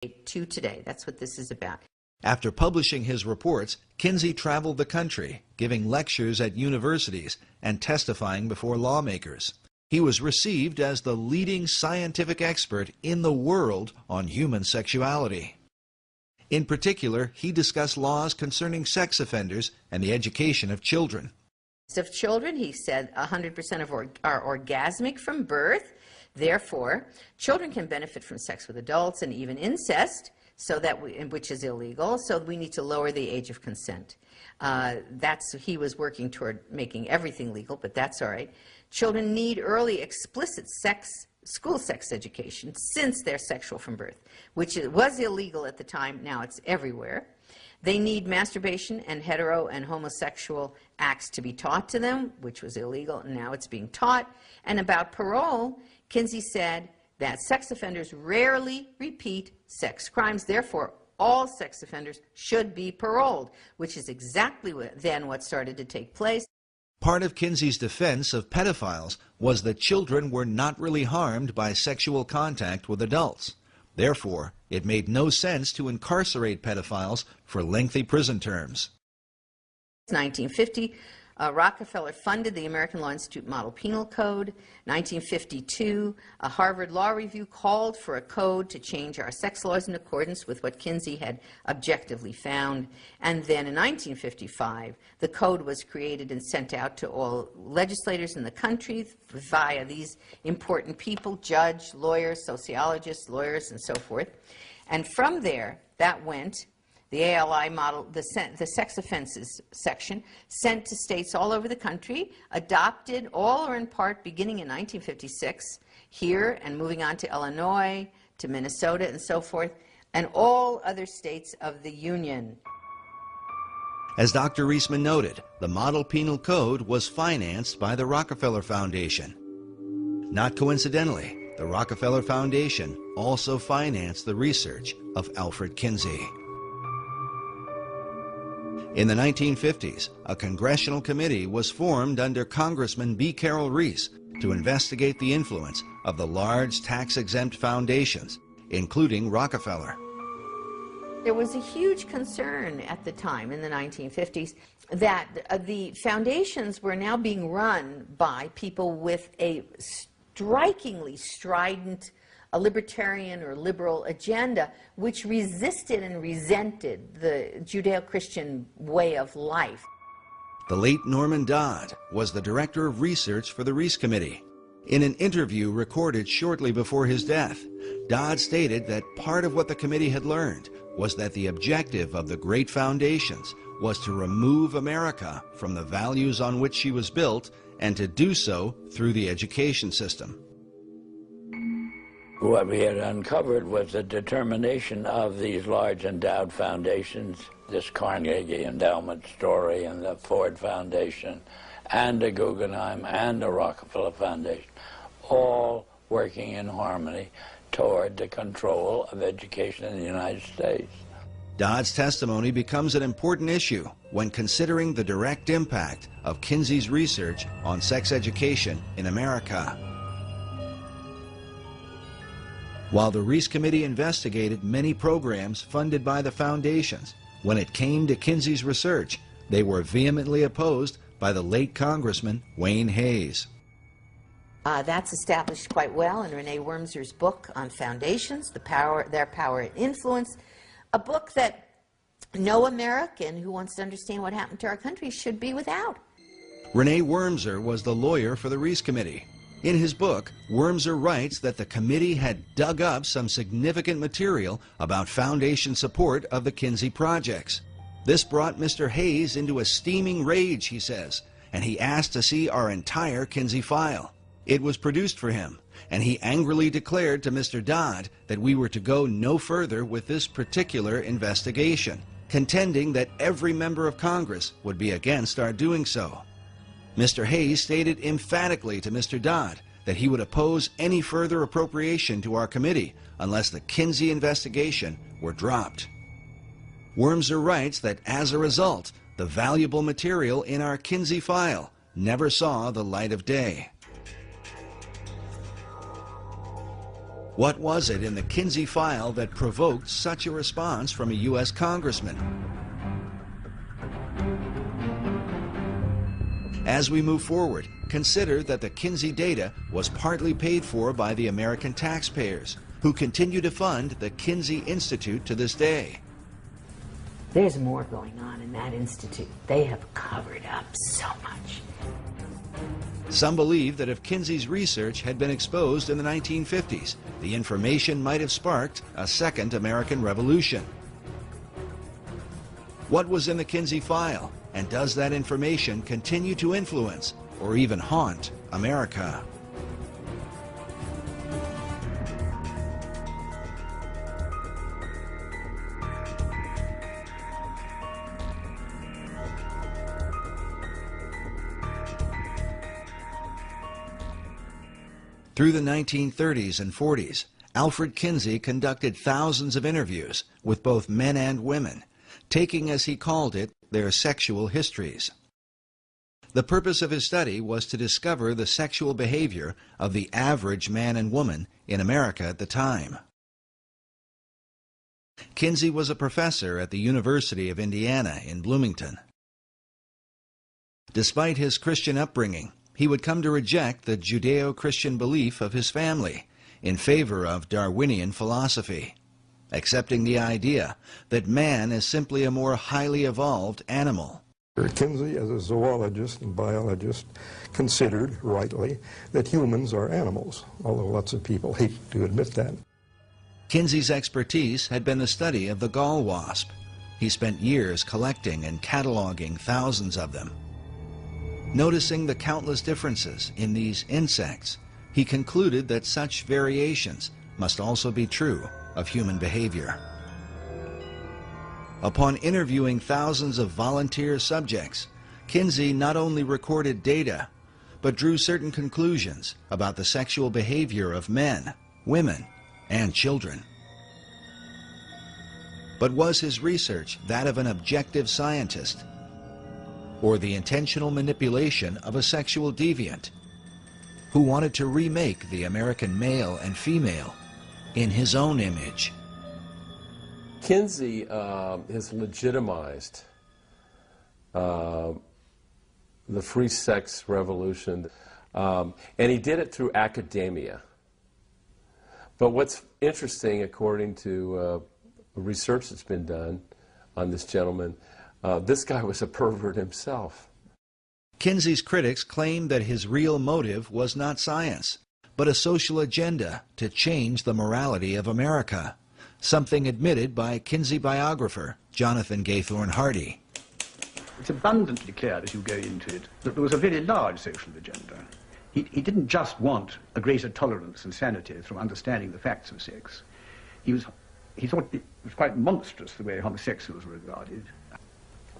to today. That's what this is about. After publishing his reports, Kinsey traveled the country, giving lectures at universities and testifying before lawmakers. He was received as the leading scientific expert in the world on human sexuality. In particular, he discussed laws concerning sex offenders and the education of children. Of children, he said 100% are orgasmic from birth. Therefore, children can benefit from sex with adults and even incest, which is illegal, so we need to lower the age of consent. He was working toward making everything legal, but that's all right. Children need early explicit school sex education since they're sexual from birth, which was illegal at the time. Now it's everywhere. They need masturbation and hetero and homosexual acts to be taught to them, which was illegal, and now it's being taught. And about parole, Kinsey said that sex offenders rarely repeat sex crimes. Therefore, all sex offenders should be paroled, which is exactly what started to take place. Part of Kinsey's defense of pedophiles was that children were not really harmed by sexual contact with adults. Therefore, it made no sense to incarcerate pedophiles for lengthy prison terms. 1950, Rockefeller funded the American Law Institute Model Penal Code. 1952, a Harvard Law Review called for a code to change our sex laws in accordance with what Kinsey had objectively found. And then in 1955, the code was created and sent out to all legislators in the country via these important people, judge, lawyers, sociologists, lawyers, and so forth. And from there, that went the ALI model, the sex offenses section, sent to states all over the country, adopted all or in part beginning in 1956 here and moving on to Illinois, to Minnesota and so forth, and all other states of the Union. As Dr. Reisman noted, the Model Penal Code was financed by the Rockefeller Foundation. Not coincidentally, the Rockefeller Foundation also financed the research of Alfred Kinsey. In the 1950s, a congressional committee was formed under Congressman B. Carroll Reese to investigate the influence of the large tax-exempt foundations, including Rockefeller. There was a huge concern at the time, in the 1950s, that the foundations were now being run by people with a strikingly strident a libertarian or liberal agenda, which resisted and resented the Judeo-Christian way of life. The late Norman Dodd was the director of research for the Reese Committee. In an interview recorded shortly before his death, Dodd stated that part of what the committee had learned was that the objective of the great foundations was to remove America from the values on which she was built and to do so through the education system. What we had uncovered was the determination of these large endowed foundations, this Carnegie Endowment story and the Ford Foundation and the Guggenheim and the Rockefeller Foundation, all working in harmony toward the control of education in the United States. Dodd's testimony becomes an important issue when considering the direct impact of Kinsey's research on sex education in America. While the Reese Committee investigated many programs funded by the foundations, when it came to Kinsey's research, they were vehemently opposed by the late Congressman Wayne Hayes. That's established quite well in Renee Wormser's book on foundations, their power and influence, a book that no American who wants to understand what happened to our country should be without. Renee Wormser was the lawyer for the Reese Committee. In his book, Wormser writes that the committee had dug up some significant material about foundation support of the Kinsey projects. This brought Mr. Hayes into a steaming rage, he says, and he asked to see our entire Kinsey file. It was produced for him, and he angrily declared to Mr. Dodd that we were to go no further with this particular investigation, contending that every member of Congress would be against our doing so. Mr. Hayes stated emphatically to Mr. Dodd that he would oppose any further appropriation to our committee unless the Kinsey investigation were dropped. Wormser writes that as a result, the valuable material in our Kinsey file never saw the light of day. What was it in the Kinsey file that provoked such a response from a U.S. congressman? As we move forward, consider that the Kinsey data was partly paid for by the American taxpayers, who continue to fund the Kinsey Institute to this day. There's more going on in that institute. They have covered up so much. Some believe that if Kinsey's research had been exposed in the 1950s, the information might have sparked a second American Revolution. What was in the Kinsey file, and does that information continue to influence or even haunt America? Through the 1930s and 40s, Alfred Kinsey conducted thousands of interviews with both men and women, taking, as he called it, their sexual histories. The purpose of his study was to discover the sexual behavior of the average man and woman in America at the time. Kinsey was a professor at the University of Indiana in Bloomington. Despite his Christian upbringing, he would come to reject the Judeo-Christian belief of his family in favor of Darwinian philosophy, accepting the idea that man is simply a more highly evolved animal. Kinsey, as a zoologist and biologist, considered, rightly, that humans are animals, although lots of people hate to admit that. Kinsey's expertise had been the study of the gall wasp. He spent years collecting and cataloging thousands of them. Noticing the countless differences in these insects, he concluded that such variations must also be true of human behavior. Upon interviewing thousands of volunteer subjects, Kinsey not only recorded data, but drew certain conclusions about the sexual behavior of men, women, and children. But was his research that of an objective scientist, or the intentional manipulation of a sexual deviant who wanted to remake the American male and female in his own image? Kinsey has legitimized the free sex revolution, and he did it through academia. But what's interesting, according to research that's been done on this gentleman, this guy was a pervert himself. Kinsey's critics claim that his real motive was not science, but a social agenda to change the morality of America, something admitted by Kinsey biographer Jonathan Gathorne Hardy. It's abundantly clear as you go into it that there was a very large social agenda. He didn't just want a greater tolerance and sanity from understanding the facts of sex. He thought it was quite monstrous the way homosexuals were regarded.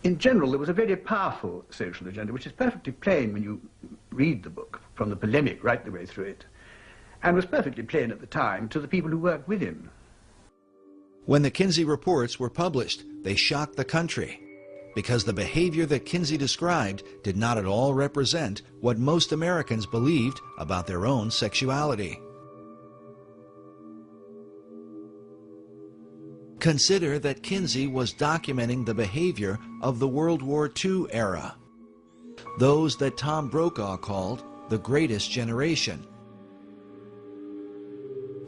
In general, there was a very powerful social agenda, which is perfectly plain when you read the book, from the polemic right the way through it, and was perfectly plain at the time to the people who worked with him. When the Kinsey reports were published, they shocked the country, because the behavior that Kinsey described did not at all represent what most Americans believed about their own sexuality. Consider that Kinsey was documenting the behavior of the World War II era, those that Tom Brokaw called the greatest generation.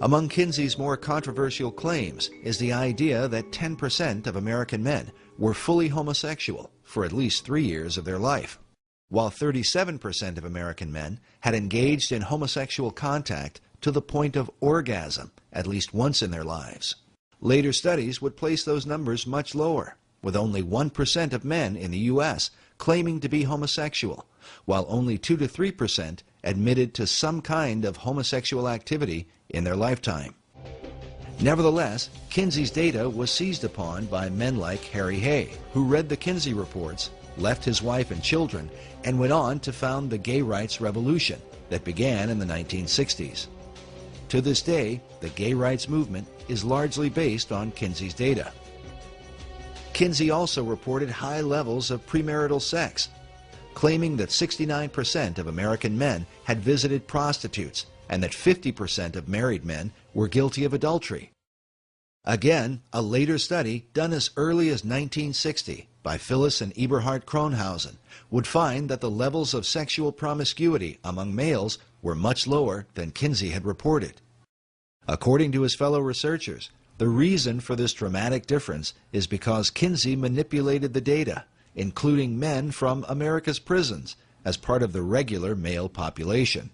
Among Kinsey's more controversial claims is the idea that 10% of American men were fully homosexual for at least 3 years of their life, while 37% of American men had engaged in homosexual contact to the point of orgasm at least once in their lives. Later studies would place those numbers much lower, with only 1% of men in the U.S. claiming to be homosexual, while only 2 to 3% admitted to some kind of homosexual activity in their lifetime. Nevertheless, Kinsey's data was seized upon by men like Harry Hay, who read the Kinsey reports, left his wife and children, and went on to found the gay rights revolution that began in the 1960s. To this day, the gay rights movement is largely based on Kinsey's data. Kinsey also reported high levels of premarital sex, claiming that 69% of American men had visited prostitutes and that 50% of married men were guilty of adultery. Again, a later study done as early as 1960 by Phyllis and Eberhard Kronhausen would find that the levels of sexual promiscuity among males were much lower than Kinsey had reported. According to his fellow researchers, the reason for this dramatic difference is because Kinsey manipulated the data, including men from America's prisons, as part of the regular male population.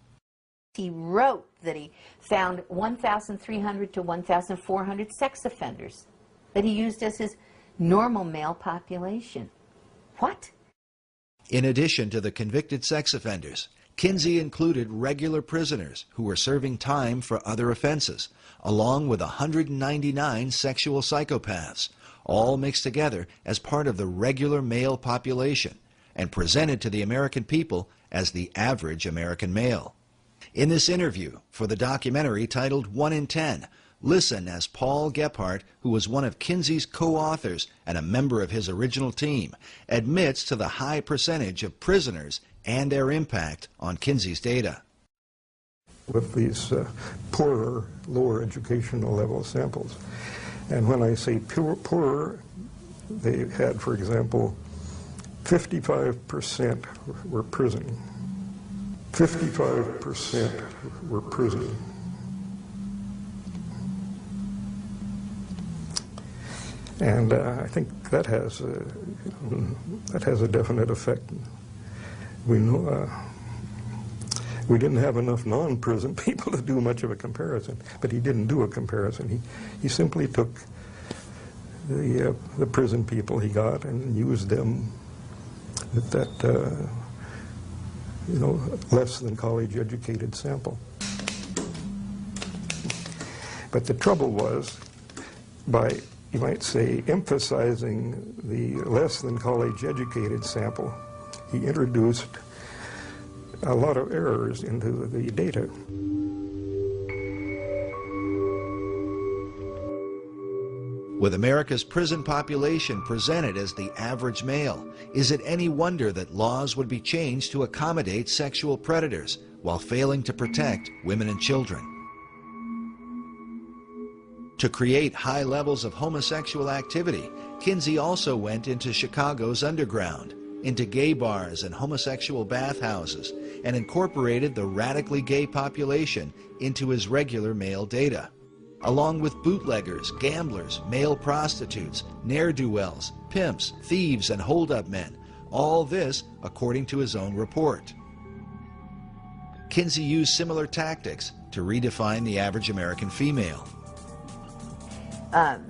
He wrote that he found 1,300 to 1,400 sex offenders that he used as his normal male population. What? In addition to the convicted sex offenders, Kinsey included regular prisoners who were serving time for other offenses, along with 199 sexual psychopaths, all mixed together as part of the regular male population and presented to the American people as the average American male. In this interview for the documentary titled 1 in 10, listen as Paul Gebhardt, who was one of Kinsey's co-authors and a member of his original team, admits to the high percentage of prisoners and their impact on Kinsey's data. With these poorer, lower educational level samples. And when I say poorer, they had, for example, 55% were prison. 55% were prison. And I think that has a definite effect. We know we didn't have enough non-prison people to do much of a comparison, but he didn't do a comparison. He simply took the prison people he got and used them with that less than college educated sample. But the trouble was, by, you might say, emphasizing the less than college educated sample, he introduced a lot of errors into the data. With America's prison population presented as the average male, is it any wonder that laws would be changed to accommodate sexual predators while failing to protect women and children? To create high levels of homosexual activity, Kinsey also went into Chicago's underground, into gay bars and homosexual bathhouses, and incorporated the radically gay population into his regular male data, along with bootleggers, gamblers, male prostitutes, ne'er-do-wells, pimps, thieves, and hold-up men. All this according to his own report. Kinsey used similar tactics to redefine the average American female.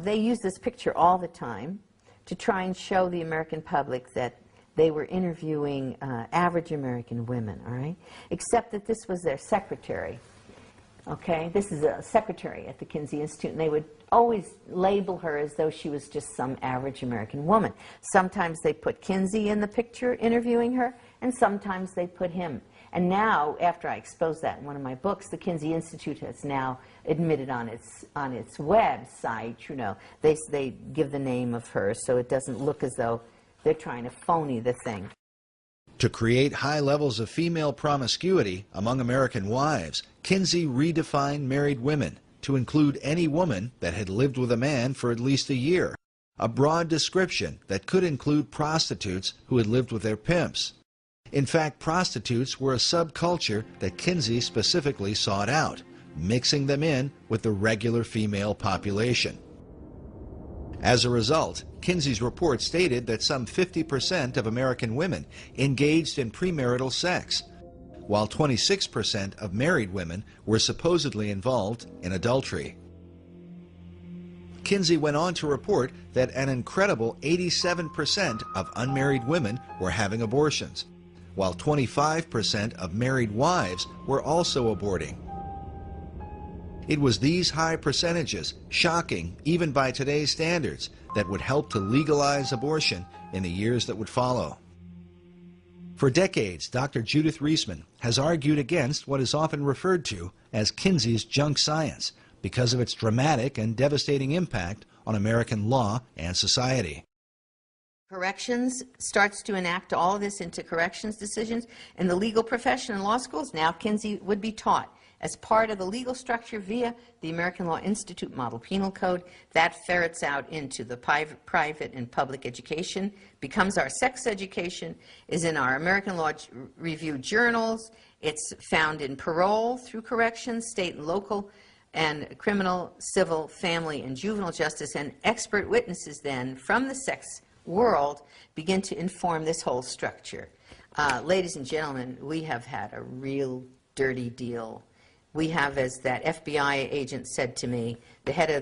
They use this picture all the time to try and show the American public that they were interviewing average American women, all right? Except that this was their secretary. Okay, this is a secretary at the Kinsey Institute, and they would always label her as though she was just some average American woman. Sometimes they put Kinsey in the picture interviewing her, and sometimes they put him. And now, after I exposed that in one of my books, the Kinsey Institute has now admitted on its website, they give the name of her so it doesn't look as though they're trying to phony the thing. To create high levels of female promiscuity among American wives, Kinsey redefined married women to include any woman that had lived with a man for at least a year, a broad description that could include prostitutes who had lived with their pimps. In fact, prostitutes were a subculture that Kinsey specifically sought out, mixing them in with the regular female population. As a result, Kinsey's report stated that some 50% of American women engaged in premarital sex, while 26% of married women were supposedly involved in adultery. Kinsey went on to report that an incredible 87% of unmarried women were having abortions, while 25% of married wives were also aborting. It was these high percentages, shocking even by today's standards, that would help to legalize abortion in the years that would follow. For decades, Dr. Judith Reisman has argued against what is often referred to as Kinsey's junk science because of its dramatic and devastating impact on American law and society. Corrections starts to enact all of this into corrections decisions. In the legal profession and law schools, now Kinsey would be taught as part of the legal structure via the American Law Institute Model Penal Code. That ferrets out into the private and public education, becomes our sex education, is in our American Law Review journals. It's found in parole through corrections, state and local, and criminal, civil, family, and juvenile justice. And expert witnesses then from the sex world begin to inform this whole structure. Ladies and gentlemen, we have had a real dirty deal. We have, as that FBI agent said to me, the head of